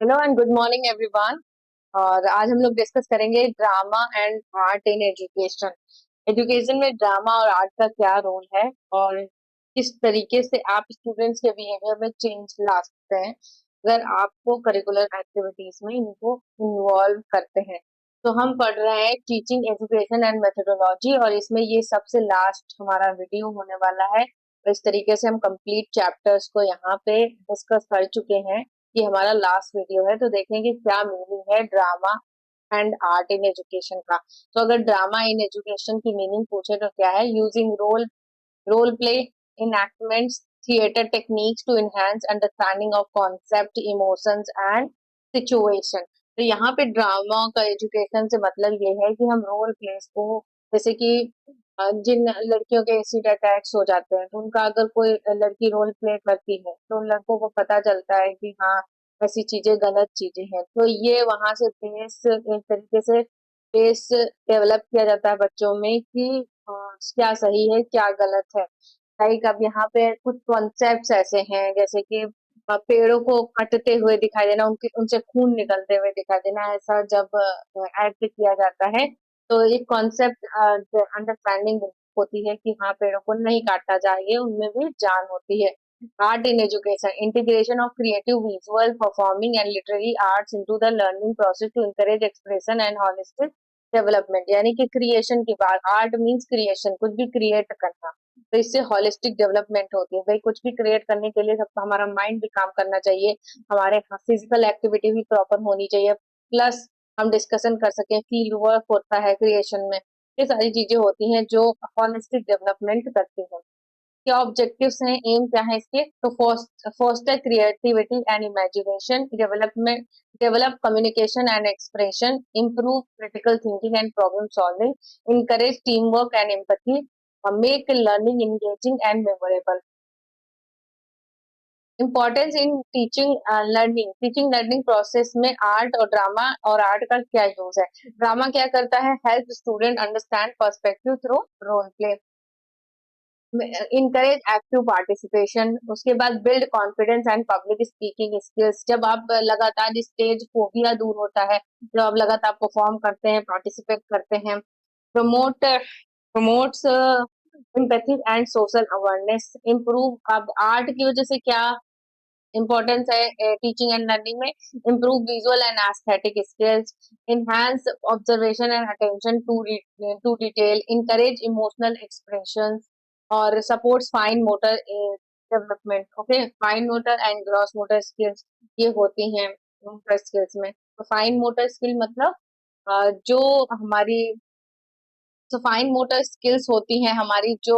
Hello and good morning everyone. और आज हम लोग डिस्कस करेंगे drama and art in education. Education में ड्रामा और आर्ट का क्या रोल है और किस तरीके से आप स्टूडेंट्स के बिहेवियर में चेंज ला सकते हैं अगर आपको करिकुलर एक्टिविटीज में इनको इन्वॉल्व करते हैं। तो हम पढ़ रहे हैं टीचिंग एजुकेशन एंड मेथोडोलॉजी और इसमें ये सबसे लास्ट हमारा वीडियो होने वाला है। तो इस तरीके से हम कंप्लीट चैप्टर्स को यहाँ पे डिस्कस कर चुके हैं। ये हमारा लास्ट वीडियो है, तो देखेंगे क्या मीनिंग है drama and art in education का। तो अगर ड्रामा इन एजुकेशन की मीनिंग पूछे तो क्या है? Using role play enactments theater techniques to enhance understanding of concept emotions and situation। तो यहाँ पे ड्रामा का एजुकेशन से मतलब ये है कि हम रोल प्लेस को, जैसे कि जिन लड़कियों के एसिड अटैक्स हो जाते हैं तो उनका अगर कोई लड़की रोल प्ले करती है तो उन लड़कों को पता चलता है कि हाँ ऐसी चीजें गलत चीजें हैं। तो ये वहां से बेस एक तरीके से बेस डेवलप किया जाता है बच्चों में कि क्या सही है क्या गलत है। लाइक अब यहाँ पे कुछ कॉन्सेप्ट्स ऐसे हैं जैसे कि पेड़ों को कटते हुए दिखाई देना, उनके उनसे खून निकलते हुए दिखाई देना, ऐसा जब एक्ट किया जाता है तो एक कॉन्सेप्ट अंडरस्टैंडिंग होती है कि हाँ पेड़ों को नहीं काटना चाहिए, उनमें भी जान होती है। Art in education integration of creative visual performing and literary arts into the learning process to encourage expression and holistic development. यानी कि क्रिएशन की बात, आर्ट मीन्स क्रिएशन, कुछ भी क्रिएट करना। तो इससे होलिस्टिक डेवलपमेंट होती है। भाई कुछ भी क्रिएट करने के लिए सबका हमारा माइंड भी काम करना चाहिए, हमारे फिजिकल एक्टिविटी भी प्रॉपर होनी चाहिए, प्लस हम डिस्कशन कर सकें, फील्ड वर्क होता है क्रिएशन में। ये सारी चीजें होती हैं जो होलिस्टिक डेवलपमेंट करती हैं। क्या ऑब्जेक्टिव्स हैं, एम क्या है इसके? तो foster creativity and imagination, development develop communication and expression, improve critical thinking and problem solving, encourage teamwork and empathy, make learning engaging and memorable। Importance in teaching learning process में art और drama और art का क्या use है? Drama क्या करता है? Help student understand perspective through role play, encourage active participation, उसके बाद build confidence and public speaking skills. जब आप लगातार स्टेज फोबिया दूर होता है, जब आप लगातार परफॉर्म करते हैं, पार्टिसिपेट करते हैं। Promotes empathy and social awareness, improve. अब आर्ट की वजह से क्या इम्पोर्टेंस है टीचिंग एंड लर्निंग में? Improve visual and aesthetic skills, enhance observation and attention to detail, encourage emotional expression और supports fine motor development. Okay, fine motor and gross motor skills ये होती हैं मोटर स्किल्स में। तो fine motor skill मतलब जो हमारी तो फाइन मोटर स्किल्स होती हैं हमारी, जो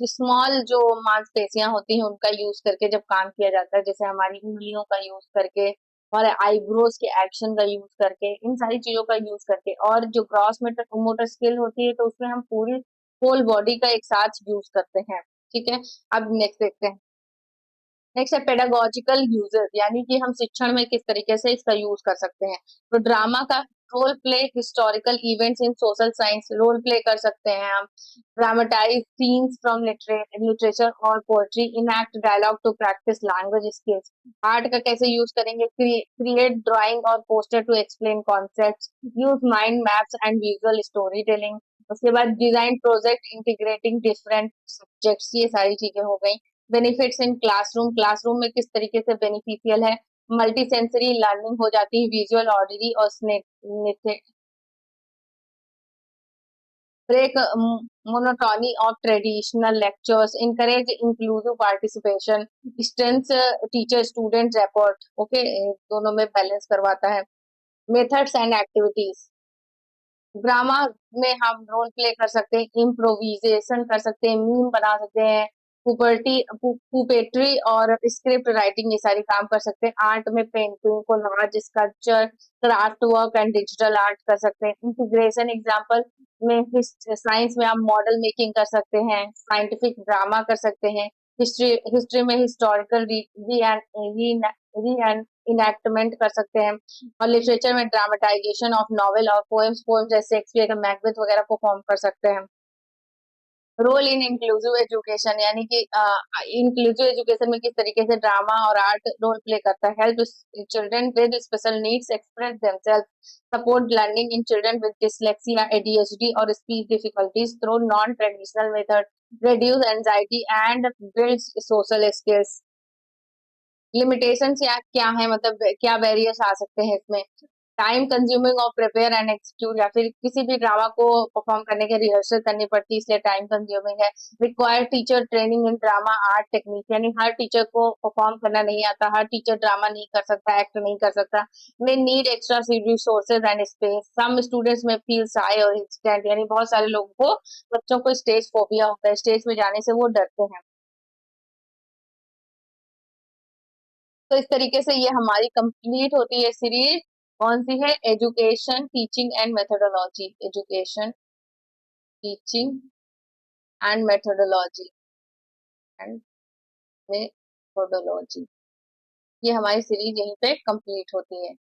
स्मॉल जो मांसपेशियां होती हैं उनका यूज करके जब काम किया जाता है, जैसे हमारी उंगलियों का यूज करके, हमारे आईब्रोज के एक्शन का यूज करके, इन सारी चीजों का यूज करके। और जो ग्रॉस मोटर मोटर स्किल होती है तो उसमें हम पूरी होल बॉडी का एक साथ यूज करते हैं। ठीक है, अब नेक्स्ट देखते हैं। नेक्स्ट है पेडागोजिकल यूजेस, यानी कि हम शिक्षण में किस तरीके से इसका यूज कर सकते हैं। तो ड्रामा का role play historical events in social science, role play कर सकते हैं हम। ड्रामेटाइज सीन्स फ्रॉम लिटरेचर और poetry, enact dialogue to practise language skills. Art का कैसे यूज करेंगे? क्रिएट ड्राइंग और poster to explain concepts, use mind maps and visual story telling. उसके बाद design project integrating different subjects, ये सारी चीजें हो गई। बेनिफिट्स इन क्लासरूम, क्लासरूम में किस तरीके से बेनिफिशियल है? मल्टी सेंसरी लर्निंग हो जाती है, विजुअल, ऑडिटरी और break monotony of traditional lectures, encourage inclusive participation, strengths teacher student rapport. Okay, दोनों में बैलेंस करवाता है। मेथड्स एंड एक्टिविटीज, ड्रामा में हम रोल प्ले कर सकते हैं, इम्प्रोविजेशन कर सकते हैं, मीम बना सकते हैं, पुपेट्री और स्क्रिप्ट राइटिंग ये सारी काम कर सकते हैं। आर्ट में painting, collage, sculpture, craft work and digital art कर सकते हैं। इंटीग्रेशन एग्जांपल में साइंस में आप मॉडल मेकिंग कर सकते हैं, साइंटिफिक ड्रामा कर सकते हैं, हिस्ट्री हिस्ट्री में हिस्टोरिकल री इनैक्टमेंट कर सकते हैं, और लिटरेचर में ड्रामेटाइजेशन ऑफ नॉवेल और पोएम्स, जैसे शेक्सपियर का मैकबेथ वगैरह परफॉर्म कर सकते हैं। रोल इन इंक्लूसिव एजुकेशन, यानी कि इंक्लूसिव एजुकेशन में किस तरीके से ड्रामा और आर्ट रोल प्ले करता है। Help children with special needs express themselves, support learning in children with dyslexia, ADHD और speech difficulties through non traditional method, reduce anxiety and builds social skills। Limitations या क्या है, मतलब क्या barriers आ सकते हैं इसमें। टाइम कंज्यूमिंग और प्रिपेयर एंड एक्सक्यूट, या फिर किसी भी ड्रामा को परफॉर्म करने के रिहर्सल करनी पड़ती है, इसलिए टाइम कंज्यूमिंग है। Require teacher training in drama art technique, यानी हर टीचर को परफॉर्म करना नहीं आता, हर टीचर ड्रामा नहीं कर सकता, एक्ट नहीं कर सकता। May need extra resources and space, some students may feel shy और हेजिटेंट, यानी बहुत सारे लोगों को, बच्चों को स्टेज फोबिया होता है, स्टेज में जाने से वो डरते हैं। तो इस तरीके से ये हमारी कंप्लीट होती है सीरीज। कौन सी है? Education teaching and methodology, education teaching and methodology and methodology. ये हमारी सीरीज यहीं पे कंप्लीट होती है,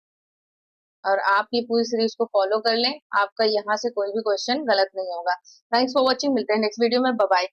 और आप ये पूरी सीरीज को फॉलो कर लें, आपका यहाँ से कोई भी क्वेश्चन गलत नहीं होगा। थैंक्स फॉर वॉचिंग, मिलते हैं नेक्स्ट वीडियो में, बाय बाय।